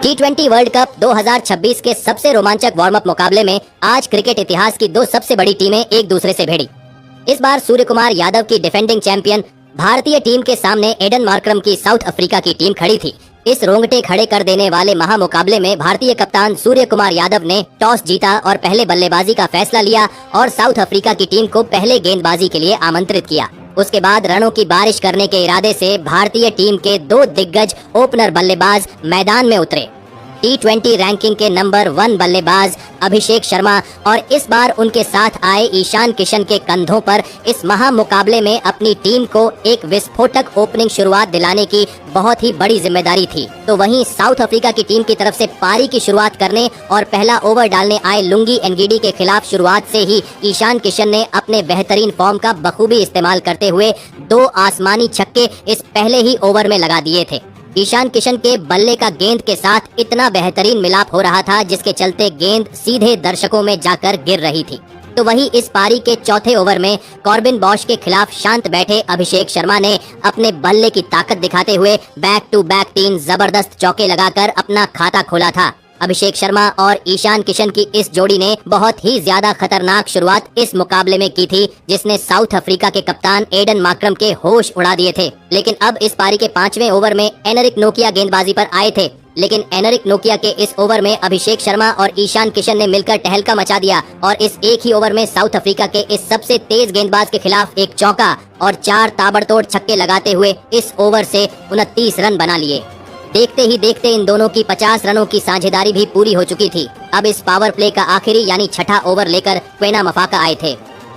T20 world cup 2026 के सबसे रोमांचक वार्म अप मुकाबले में आज क्रिकेट इतिहास की दो सबसे बड़ी टीमें एक दूसरे से भिड़ी। इस बार सूर्य कुमार यादव की डिफेंडिंग चैंपियन भारतीय टीम के सामने एडन मार्करम की साउथ अफ्रीका की टीम खड़ी थी। इस रोंगटे खड़े कर देने वाले महामुकाबले में भारतीय कप्तान सूर्य कुमार यादव ने टॉस जीता और पहले बल्लेबाजी का फैसला लिया और साउथ अफ्रीका की टीम को पहले गेंदबाजी के लिए आमंत्रित किया। उसके बाद रनों की बारिश करने के इरादे से भारतीय टीम के दो दिग्गज ओपनर बल्लेबाज मैदान में उतरे। T20 रैंकिंग के नंबर 1 बल्लेबाज अभिषेक शर्मा और इस बार उनके साथ आए ईशान किशन के कंधों पर इस महामुकाबले में अपनी टीम को एक विस्फोटक ओपनिंग शुरुआत दिलाने की बहुत ही बड़ी जिम्मेदारी थी। तो वहीं साउथ अफ्रीका की टीम की तरफ से पारी की शुरुआत करने और पहला ओवर डालने आए लुंगी एनगीडी के खिलाफ शुरुआत से ही ईशान किशन ने अपने बेहतरीन फॉर्म का बखूबी इस्तेमाल करते हुए 2 आसमानी छक्के इस पहले ही ओवर में लगा दिए थे। ईशान किशन के बल्ले का गेंद के साथ इतना बेहतरीन मिलाप हो रहा था जिसके चलते गेंद सीधे दर्शकों में जाकर गिर रही थी। तो वहीं इस पारी के चौथे ओवर में कॉर्बिन बॉश के खिलाफ शांत बैठे अभिषेक शर्मा ने अपने बल्ले की ताकत दिखाते हुए बैक टू बैक 3 जबरदस्त चौके लगाकर अपना खाता खोला था। अभिषेक शर्मा और ईशान किशन की इस जोड़ी ने बहुत ही ज्यादा खतरनाक शुरुआत इस मुकाबले में की थी जिसने साउथ अफ्रीका के कप्तान एडन मार्करम के होश उड़ा दिए थे। लेकिन अब इस पारी के 5वें ओवर में एनरिक नोकिया गेंदबाजी पर आए थे, लेकिन एनरिक नोकिया के इस ओवर में अभिषेक शर्मा और ईशान किशन ने मिलकर तहलका मचा दिया और इस एक ही ओवर में साउथ अफ्रीका के इस सबसे तेज गेंदबाज के खिलाफ एक चौका और 4 ताबड़तोड़ छक्के लगाते हुए इस ओवर से 29 रन बना लिए। देखते ही देखते इन दोनों की 50 रनों की साझेदारी भी पूरी हो चुकी थी। अब इस पावर प्ले का आखिरी यानी छठा ओवर लेकर क्वेना मफाका आए थे,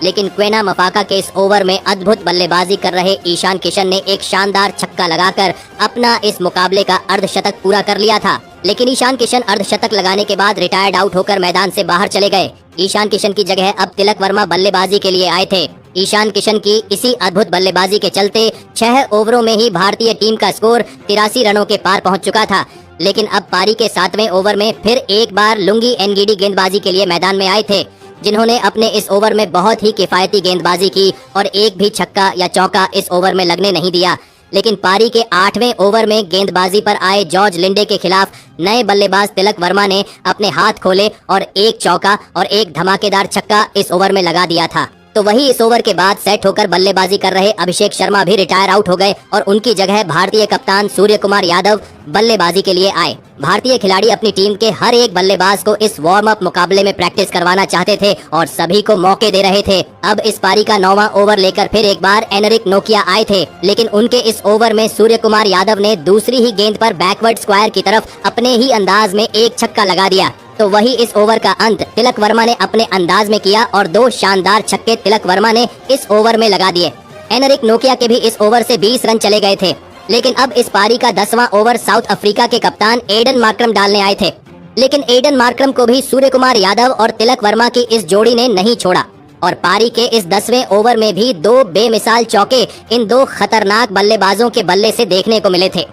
लेकिन क्वेना मफाका के इस ओवर में अद्भुत बल्लेबाजी कर रहे ईशान किशन ने एक शानदार छक्का लगाकर अपना इस मुकाबले का अर्धशतक पूरा कर लिया था। लेकिन ईशान किशन अर्धशतक लगाने के बाद रिटायर्ड आउट होकर मैदान से बाहर चले गए। ईशान किशन की जगह अब तिलक वर्मा बल्लेबाजी के लिए आए थे। ईशान किशन की इसी अद्भुत बल्लेबाजी के चलते 6 ओवरों में ही भारतीय टीम का स्कोर 83 रनों के पार पहुंच चुका था। लेकिन अब पारी के 7वें ओवर में फिर एक बार लुंगी एनगीडी गेंदबाजी के लिए मैदान में आए थे, जिन्होंने अपने इस ओवर में बहुत ही किफायती गेंदबाजी की और एक भी छक्का या चौका इस ओवर में लगने नहीं दिया। लेकिन पारी के 8वें ओवर में गेंदबाजी पर आए जॉर्ज लिंडे के खिलाफ नए बल्लेबाज तिलक वर्मा ने अपने हाथ खोले और एक चौका और एक धमाकेदार छक्का इस ओवर में लगा दिया था। तो वही इस ओवर के बाद सेट होकर बल्लेबाजी कर रहे अभिषेक शर्मा भी रिटायर आउट हो गए और उनकी जगह भारतीय कप्तान सूर्य कुमार यादव बल्लेबाजी के लिए आए। भारतीय खिलाड़ी अपनी टीम के हर एक बल्लेबाज को इस वार्म अप मुकाबले में प्रैक्टिस करवाना चाहते थे और सभी को मौके दे रहे थे। अब इस पारी का 9वां ओवर लेकर फिर एक बार एनरिक नोकिया आए थे, लेकिन उनके इस ओवर में सूर्य कुमार यादव ने दूसरी ही गेंद पर बैकवर्ड स्क्वायर की तरफ अपने ही अंदाज में एक छक्का लगा दिया। तो वही इस ओवर का अंत तिलक वर्मा ने अपने अंदाज में किया और 2 शानदार छक्के तिलक वर्मा ने इस ओवर में लगा दिए। एनरिक नोकिया के भी इस ओवर से 20 रन चले गए थे। लेकिन अब इस पारी का 10वां ओवर साउथ अफ्रीका के कप्तान एडन मार्करम डालने आए थे, लेकिन एडन मार्करम को भी सूर्य कुमार यादव और तिलक वर्मा की इस जोड़ी ने नहीं छोड़ा और पारी के इस 10वें ओवर में भी 2 बेमिसाल चौके इन 2 खतरनाक बल्लेबाजों के बल्ले से देखने को मिले थे।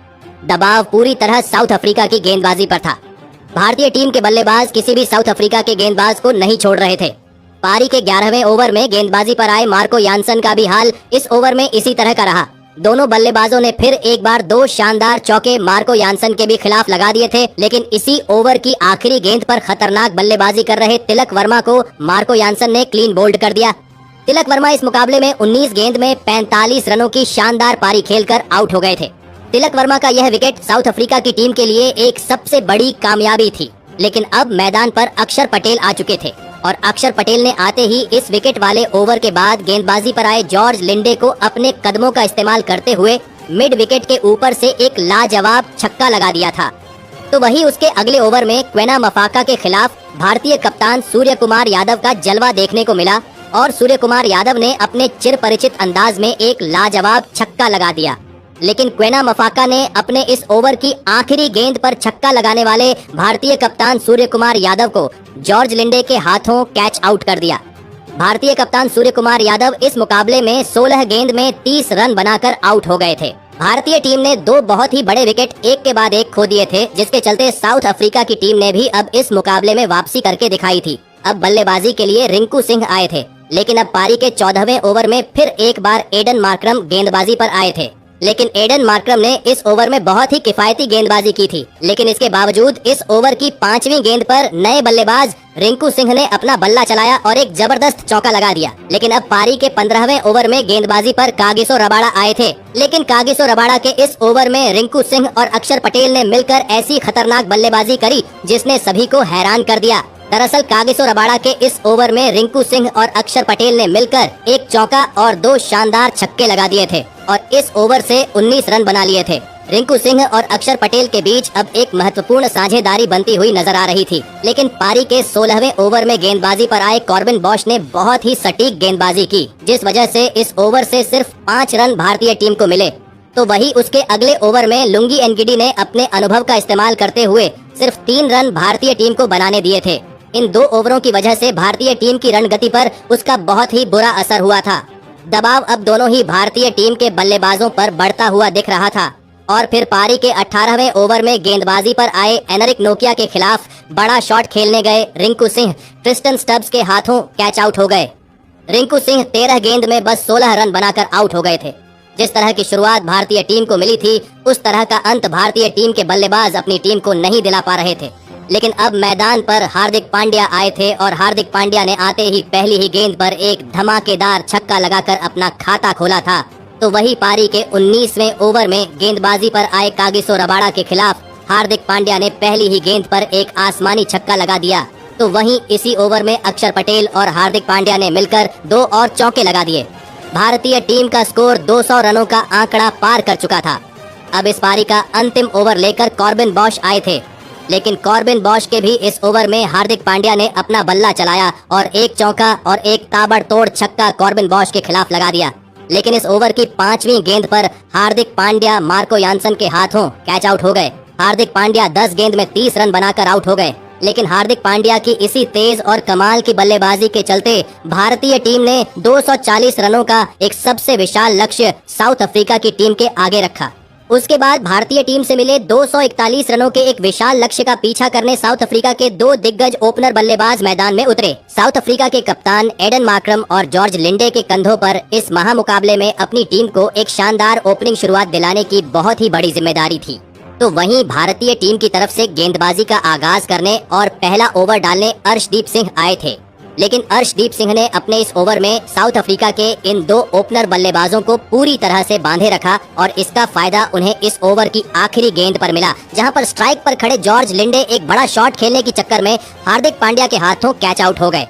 दबाव पूरी तरह साउथ अफ्रीका की गेंदबाजी पर था। भारतीय टीम के बल्लेबाज किसी भी साउथ अफ्रीका के गेंदबाज को नहीं छोड़ रहे थे। पारी के 11वें ओवर में गेंदबाजी पर आए मार्को यानसन का भी हाल इस ओवर में इसी तरह का रहा। दोनों बल्लेबाजों ने फिर एक बार 2 शानदार चौके मार्को यानसन के भी खिलाफ लगा दिए थे, लेकिन इसी ओवर की आखिरी गेंद पर खतरनाक बल्लेबाजी कर रहे तिलक वर्मा को मार्को यानसन ने क्लीन बोल्ड कर दिया। तिलक वर्मा इस मुकाबले में 19 गेंद में 45 रनों की शानदार पारी खेलकर आउट हो गए थे। तिलक वर्मा का यह विकेट साउथ अफ्रीका की टीम के लिए एक सबसे बड़ी कामयाबी थी। लेकिन अब मैदान पर अक्षर पटेल आ चुके थे और अक्षर पटेल ने आते ही इस विकेट वाले ओवर के बाद गेंदबाजी पर आए जॉर्ज लिंडे को अपने कदमों का इस्तेमाल करते हुए मिड विकेट के ऊपर से एक लाजवाब छक्का लगा दिया था। तो वही उसके अगले ओवर में क्वेना मफाका के खिलाफ भारतीय कप्तान सूर्य कुमार यादव का जलवा देखने को मिला और सूर्य कुमार यादव ने अपने चिर परिचित अंदाज में एक लाजवाब छक्का लगा दिया। लेकिन क्वेना मफाका ने अपने इस ओवर की आखिरी गेंद पर छक्का लगाने वाले भारतीय कप्तान सूर्य कुमार यादव को जॉर्ज लिंडे के हाथों कैच आउट कर दिया। भारतीय कप्तान सूर्य कुमार यादव इस मुकाबले में 16 गेंद में 30 रन बनाकर आउट हो गए थे। भारतीय टीम ने 2 बहुत ही बड़े विकेट एक के बाद एक खो दिए थे, जिसके चलते साउथ अफ्रीका की टीम ने भी अब इस मुकाबले में वापसी करके दिखाई थी। अब बल्लेबाजी के लिए रिंकू सिंह आए थे, लेकिन अब पारी के 14वें ओवर में फिर एक बार एडन मार्करम गेंदबाजी पर आए थे। लेकिन एडन मार्करम ने इस ओवर में बहुत ही किफायती गेंदबाजी की थी। लेकिन इसके बावजूद इस ओवर की 5वीं गेंद पर नए बल्लेबाज रिंकू सिंह ने अपना बल्ला चलाया और एक जबरदस्त चौका लगा दिया। लेकिन अब पारी के 15वें ओवर में गेंदबाजी पर कागिसो रबाड़ा आए थे। लेकिन कागिसो रबाड़ा के इस ओवर में रिंकू सिंह और अक्षर पटेल ने मिलकर ऐसी खतरनाक बल्लेबाजी करी जिसने सभी को हैरान कर दिया। दरअसल कागिसो रबाड़ा के इस ओवर में रिंकू सिंह और अक्षर पटेल ने मिलकर एक चौका और 2 शानदार छक्के लगा दिए थे और इस ओवर से 19 रन बना लिए थे। रिंकू सिंह और अक्षर पटेल के बीच अब एक महत्वपूर्ण साझेदारी बनती हुई नजर आ रही थी। लेकिन पारी के 16वें ओवर में गेंदबाजी पर आए कॉर्बिन बॉश ने बहुत ही सटीक गेंदबाजी की, जिस वजह से इस ओवर से सिर्फ 5 रन भारतीय टीम को मिले। तो वही उसके अगले ओवर में लुंगी एनगिडी ने अपने अनुभव का इस्तेमाल करते हुए सिर्फ 3 रन भारतीय टीम को बनाने दिए थे। इन 2 ओवरों की वजह से भारतीय टीम की रन गति पर उसका बहुत ही बुरा असर हुआ था। दबाव अब दोनों ही भारतीय टीम के बल्लेबाजों पर बढ़ता हुआ दिख रहा था और फिर पारी के 18वें ओवर में गेंदबाजी पर आए एनरिक नोकिया के खिलाफ बड़ा शॉट खेलने गए रिंकू सिंह ट्रिस्टन स्टब्स के हाथों कैच आउट हो गए। रिंकू सिंह 13 गेंद में बस 16 रन बनाकर आउट हो गए थे। जिस तरह की शुरुआत भारतीय टीम को मिली थी, उस तरह का अंत भारतीय टीम के बल्लेबाज अपनी टीम को नहीं दिला पा रहे थे। लेकिन अब मैदान पर हार्दिक पांड्या आए थे और हार्दिक पांड्या ने आते ही पहली ही गेंद पर एक धमाकेदार छक्का लगाकर अपना खाता खोला था। तो वही पारी के 19वें ओवर में गेंदबाजी पर आए कागिसो रबाड़ा के खिलाफ हार्दिक पांड्या ने पहली ही गेंद पर एक आसमानी छक्का लगा दिया। तो वहीं इसी ओवर में अक्षर पटेल और हार्दिक पांड्या ने मिलकर 2 और चौके लगा दिए। भारतीय टीम का स्कोर 200 रनों का आंकड़ा पार कर चुका था। अब इस पारी का अंतिम ओवर लेकर कॉर्बिन बॉश आए थे। लेकिन कॉर्बिन बॉश के भी इस ओवर में हार्दिक पांड्या ने अपना बल्ला चलाया और एक चौका और एक ताबड़तोड़ छक्का कॉर्बिन बॉश के खिलाफ लगा दिया। लेकिन इस ओवर की 5वीं गेंद पर हार्दिक पांड्या मार्को यानसन के हाथों कैच आउट हो गए। हार्दिक पांड्या 10 गेंद में 30 रन बनाकर आउट हो गए। लेकिन हार्दिक पांड्या की इसी तेज और कमाल की बल्लेबाजी के चलते भारतीय टीम ने 240 रनों का एक सबसे विशाल लक्ष्य साउथ अफ्रीका की टीम के आगे रखा। उसके बाद भारतीय टीम से मिले 241 रनों के एक विशाल लक्ष्य का पीछा करने साउथ अफ्रीका के 2 दिग्गज ओपनर बल्लेबाज मैदान में उतरे। साउथ अफ्रीका के कप्तान एडन मार्करम और जॉर्ज लिंडे के कंधों पर इस महामुकाबले में अपनी टीम को एक शानदार ओपनिंग शुरुआत दिलाने की बहुत ही बड़ी जिम्मेदारी थी। तो वहीं भारतीय टीम की तरफ से गेंदबाजी का आगाज करने और पहला ओवर डालने अर्शदीप सिंह आए थे। लेकिन अर्शदीप सिंह ने अपने इस ओवर में साउथ अफ्रीका के इन 2 ओपनर बल्लेबाजों को पूरी तरह से बांधे रखा और इसका फायदा उन्हें इस ओवर की आखिरी गेंद पर मिला, जहां पर स्ट्राइक पर खड़े जॉर्ज लिंडे एक बड़ा शॉट खेलने की चक्कर में हार्दिक पांड्या के हाथों कैच आउट हो गए।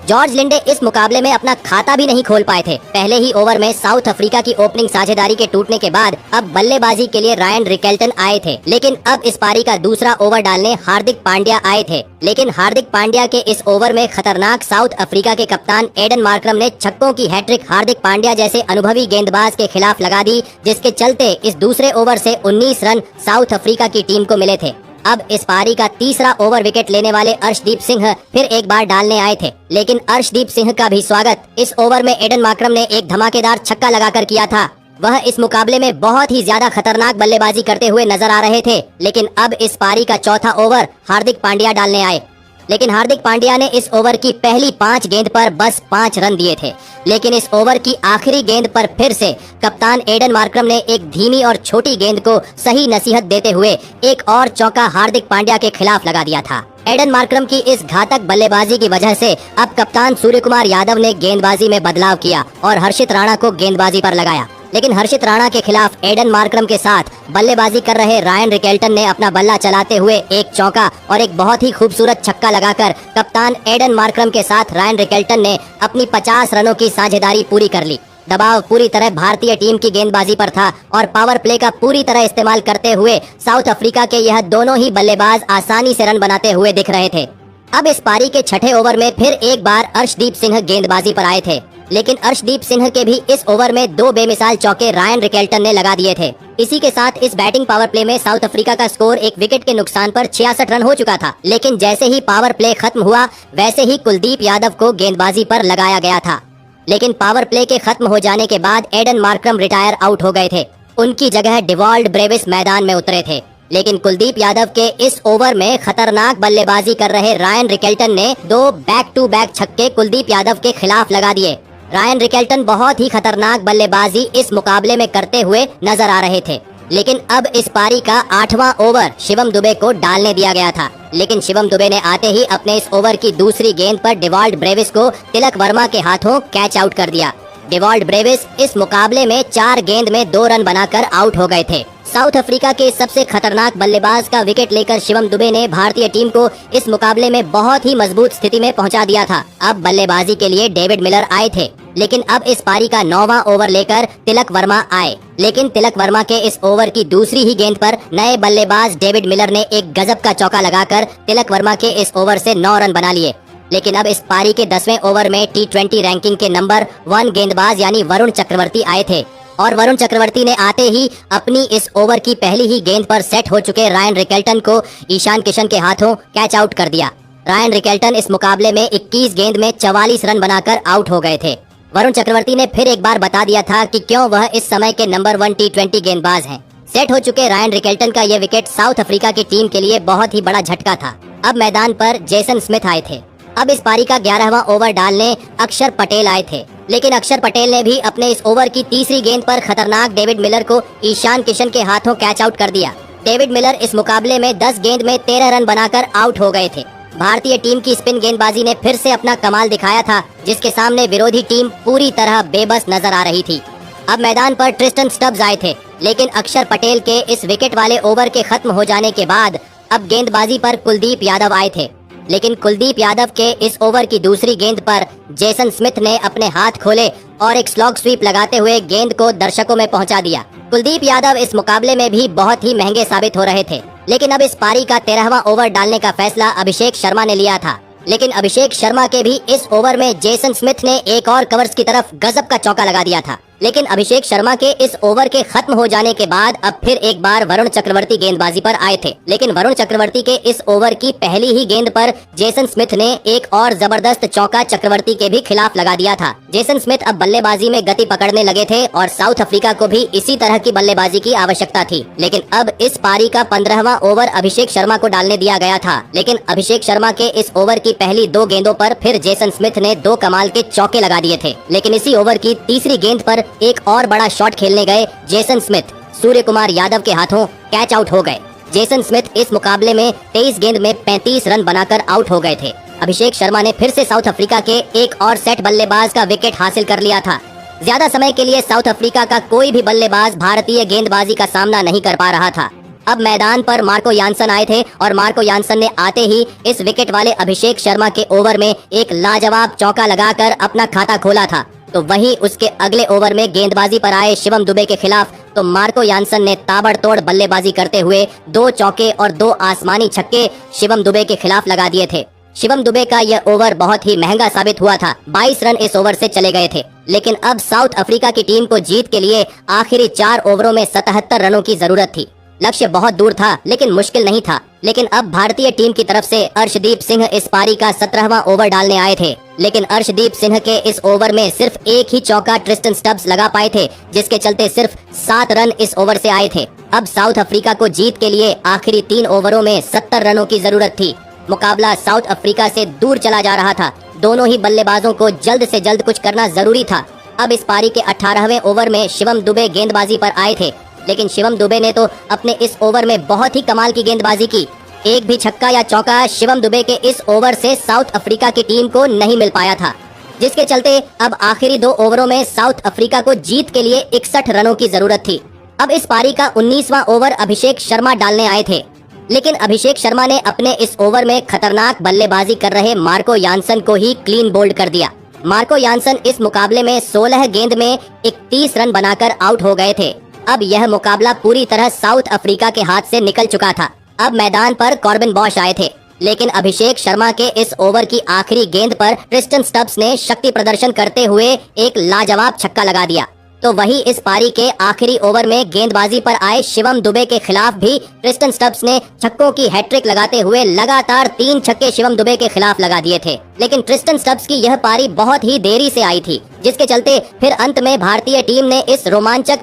जॉर्ज लिंडे इस मुकाबले में अपना खाता भी नहीं खोल पाए थे। पहले ही ओवर में साउथ अफ्रीका की ओपनिंग साझेदारी के टूटने के बाद अब बल्लेबाजी के लिए रायन रिकेल्टन आए थे। लेकिन अब इस पारी का दूसरा ओवर डालने हार्दिक पांड्या आए थे। लेकिन हार्दिक पांड्या के इस ओवर में खतरनाक साउथ अफ्रीका के कप्तान एडन मार्करम ने छक्कों की हैट्रिक हार्दिक पांड्या जैसे अनुभवी गेंदबाज के खिलाफ लगा दी, जिसके चलते इस दूसरे ओवर से 19 रन साउथ अफ्रीका की टीम को मिले थे। अब इस पारी का तीसरा ओवर विकेट लेने वाले अर्शदीप सिंह फिर एक बार डालने आए थे। लेकिन अर्शदीप सिंह का भी स्वागत इस ओवर में एडन मार्करम ने एक धमाकेदार छक्का लगाकर किया था। वह इस मुकाबले में बहुत ही ज्यादा खतरनाक बल्लेबाजी करते हुए नजर आ रहे थे। लेकिन अब इस पारी का चौथा ओवर हार्दिक पांड्या डालने आए। लेकिन हार्दिक पांड्या ने इस ओवर की पहली 5 गेंद पर बस 5 रन दिए थे। लेकिन इस ओवर की आखिरी गेंद पर फिर से कप्तान एडन मार्करम ने एक धीमी और छोटी गेंद को सही नसीहत देते हुए एक और चौका हार्दिक पांड्या के खिलाफ लगा दिया था। एडन मार्करम की इस घातक बल्लेबाजी की वजह से अब कप्तान सूर्य कुमार यादव ने गेंदबाजी में बदलाव किया और हर्षित राणा को गेंदबाजी पर लगाया। लेकिन हर्षित राणा के खिलाफ एडन मार्करम के साथ बल्लेबाजी कर रहे रायन रिकेल्टन ने अपना बल्ला चलाते हुए एक चौका और एक बहुत ही खूबसूरत छक्का लगाकर कप्तान एडन मार्करम के साथ रायन रिकेल्टन ने अपनी 50 रनों की साझेदारी पूरी कर ली। दबाव पूरी तरह भारतीय टीम की गेंदबाजी पर था और पावर प्ले का पूरी तरह इस्तेमाल करते हुए साउथ अफ्रीका के यह दोनों ही बल्लेबाज आसानी से रन बनाते हुए दिख रहे थे। अब इस पारी के छठे ओवर में फिर एक बार अर्शदीप सिंह गेंदबाजी पर आए थे। लेकिन अर्शदीप सिंह के भी इस ओवर में 2 बेमिसाल चौके रायन रिकेल्टन ने लगा दिए थे। इसी के साथ इस बैटिंग पावर प्ले में साउथ अफ्रीका का स्कोर एक विकेट के नुकसान पर 66 रन हो चुका था। लेकिन जैसे ही पावर प्ले खत्म हुआ वैसे ही कुलदीप यादव को गेंदबाजी पर लगाया गया था। लेकिन पावर प्ले के खत्म हो जाने के बाद एडन मार्करम रिटायर आउट हो गए थे। उनकी जगह डिवॉल्ड ब्रेविस मैदान में उतरे थे। लेकिन कुलदीप यादव के इस ओवर में खतरनाक बल्लेबाजी कर रहे रायन रिकेल्टन ने 2 बैक टू बैक छक्के कुलदीप यादव के खिलाफ लगा दिए। रायन रिकेल्टन बहुत ही खतरनाक बल्लेबाजी इस मुकाबले में करते हुए नजर आ रहे थे, लेकिन अब इस पारी का 8वां ओवर शिवम दुबे को डालने दिया गया था। लेकिन शिवम दुबे ने आते ही अपने इस ओवर की दूसरी गेंद पर डेवॉल्ट ब्रेविस को तिलक वर्मा के हाथों कैच आउट कर दिया। डेवॉल्ट ब्रेविस इस मुकाबले में 4 गेंद में 2 रन बनाकर आउट हो गए थे। साउथ अफ्रीका के सबसे खतरनाक बल्लेबाज का विकेट लेकर शिवम दुबे ने भारतीय टीम को इस मुकाबले में बहुत ही मजबूत स्थिति में पहुंचा दिया था। अब बल्लेबाजी के लिए डेविड मिलर आए थे, लेकिन अब इस पारी का 9वां ओवर लेकर तिलक वर्मा आए। लेकिन तिलक वर्मा के इस ओवर की दूसरी ही गेंद पर नए बल्लेबाज डेविड मिलर ने एक गजब का चौका लगाकर तिलक वर्मा के इस ओवर से 9 रन बना लिए। लेकिन अब इस पारी के 10वें ओवर में T20 रैंकिंग के नंबर 1 गेंदबाज यानी वरुण चक्रवर्ती आए थे, और वरुण चक्रवर्ती ने आते ही अपनी इस ओवर की पहली ही गेंद पर सेट हो चुके रायन रिकेल्टन को ईशान किशन के हाथों कैच आउट कर दिया। रायन रिकेल्टन इस मुकाबले में 21 गेंद में 44 रन बनाकर आउट हो गए थे। वरुण चक्रवर्ती ने फिर एक बार बता दिया था कि क्यों वह इस समय के नंबर 1 T20 गेंदबाज हैं। सेट हो चुके रायन रिकेल्टन का यह विकेट साउथ अफ्रीका की टीम के लिए बहुत ही बड़ा झटका था। अब मैदान पर जेसन स्मिथ आए थे। अब इस पारी का 11वां ओवर डालने अक्षर पटेल आए थे, लेकिन अक्षर पटेल ने भी अपने इस ओवर की तीसरी गेंद पर खतरनाक डेविड मिलर को ईशान किशन के हाथों कैच आउट कर दिया। डेविड मिलर इस मुकाबले में 10 गेंद में 13 रन बनाकर आउट हो गए थे। भारतीय टीम की स्पिन गेंदबाजी ने फिर से अपना कमाल दिखाया था, जिसके सामने विरोधी टीम पूरी तरह बेबस नजर आ रही थी। अब मैदान पर ट्रिस्टन स्टब्स आए थे, लेकिन अक्षर पटेल के इस विकेट वाले ओवर के खत्म हो जाने के बाद अब गेंदबाजी पर कुलदीप यादव आए थे। लेकिन कुलदीप यादव के इस ओवर की दूसरी गेंद पर जेसन स्मिथ ने अपने हाथ खोले और एक स्लॉग स्वीप लगाते हुए गेंद को दर्शकों में पहुंचा दिया। कुलदीप यादव इस मुकाबले में भी बहुत ही महंगे साबित हो रहे थे, लेकिन अब इस पारी का 13वां ओवर डालने का फैसला अभिषेक शर्मा ने लिया था। लेकिन अभिषेक शर्मा के भी इस ओवर में जेसन स्मिथ ने एक और कवर्स की तरफ गजब का चौका लगा दिया था। लेकिन अभिषेक शर्मा के इस ओवर के खत्म हो जाने के बाद अब फिर एक बार वरुण चक्रवर्ती गेंदबाजी पर आए थे, लेकिन वरुण चक्रवर्ती के इस ओवर की पहली ही गेंद पर जेसन स्मिथ ने एक और जबरदस्त चौका चक्रवर्ती के भी खिलाफ लगा दिया था। जेसन स्मिथ अब बल्लेबाजी में गति पकड़ने लगे थे और साउथ अफ्रीका को भी इसी तरह की बल्लेबाजी की आवश्यकता थी। लेकिन अब इस पारी का 15वां ओवर अभिषेक शर्मा को डालने दिया गया था, लेकिन अभिषेक शर्मा के इस ओवर की पहली 2 गेंदों पर फिर जेसन स्मिथ ने 2 कमाल के चौके लगा दिए थे। लेकिन इसी ओवर की तीसरी गेंद पर एक और बड़ा शॉट खेलने गए जेसन स्मिथ सूर्य कुमार यादव के हाथों कैच आउट हो गए। जेसन स्मिथ इस मुकाबले में 23 गेंद में 35 रन बनाकर आउट हो गए थे। अभिषेक शर्मा ने फिर से साउथ अफ्रीका के एक और सेट बल्लेबाज का विकेट हासिल कर लिया था। ज्यादा समय के लिए साउथ अफ्रीका का कोई भी बल्लेबाज भारतीय गेंदबाजी का सामना नहीं कर पा रहा था। अब मैदान पर मार्को यानसन आए थे और मार्को यानसन ने आते ही इस विकेट वाले अभिषेक शर्मा के ओवर में एक लाजवाब चौका लगाकर अपना खाता खोला था। तो वहीं उसके अगले ओवर में गेंदबाजी पर आए शिवम दुबे के खिलाफ तो मार्को यानसन ने ताबड़तोड़ बल्लेबाजी करते हुए 2 चौके और 2 आसमानी छक्के शिवम दुबे के खिलाफ लगा दिए थे। शिवम दुबे का यह ओवर बहुत ही महंगा साबित हुआ था। 22 रन इस ओवर से चले गए थे। लेकिन अब साउथ अफ्रीका की टीम को जीत के लिए आखिरी 4 ओवरों में 77 रनों की जरूरत थी। लक्ष्य बहुत दूर था, लेकिन मुश्किल नहीं था। लेकिन अब भारतीय टीम की तरफ से अर्शदीप सिंह इस पारी का 17वां ओवर डालने आए थे, लेकिन अर्शदीप सिंह के इस ओवर में सिर्फ एक ही चौका ट्रिस्टन स्टब्स लगा पाए थे, जिसके चलते सिर्फ 7 रन इस ओवर से आए थे। अब साउथ अफ्रीका को जीत के लिए आखिरी 3 ओवरों में 70 रनों की जरूरत थी। मुकाबला साउथ अफ्रीका से दूर चला जा रहा था। दोनों ही बल्लेबाजों को जल्द से जल्द कुछ करना जरूरी था। अब इस पारी के 18वें ओवर में शिवम दुबे गेंदबाजी पर आए थे, लेकिन शिवम दुबे ने तो अपने इस ओवर में बहुत ही कमाल की गेंदबाजी की। एक भी छक्का या चौका शिवम दुबे के इस ओवर से साउथ अफ्रीका की टीम को नहीं मिल पाया था, जिसके चलते अब आखिरी 2 ओवरों में साउथ अफ्रीका को जीत के लिए 61 रनों की जरूरत थी। अब इस पारी का 19वां ओवर अभिषेक शर्मा डालने आए थे, लेकिन अभिषेक शर्मा ने अपने इस ओवर में खतरनाक बल्लेबाजी कर रहे मार्को यानसन को ही क्लीन बोल्ड कर दिया। मार्को यानसन इस मुकाबले में 16 गेंद में 31 रन बनाकर आउट हो गए थे। अब यह मुकाबला पूरी तरह साउथ अफ्रीका के हाथ से निकल चुका था। अब मैदान पर कॉर्बिन बॉश आए थे, लेकिन अभिषेक शर्मा के इस ओवर की आखिरी गेंद पर ट्रिस्टन स्टब्स ने शक्ति प्रदर्शन करते हुए एक लाजवाब छक्का लगा दिया। तो वही इस पारी के आखिरी ओवर में गेंदबाजी पर आए शिवम दुबे के खिलाफ भी ट्रिस्टन स्टब्स ने छक्कों की हैट्रिक लगाते हुए लगातार 3 छक्के शिवम दुबे के खिलाफ लगा दिए थे। लेकिन ट्रिस्टन स्टब्स की यह पारी बहुत ही देरी से आई थी, जिसके चलते फिर अंत में भारतीय टीम ने इस रोमांचक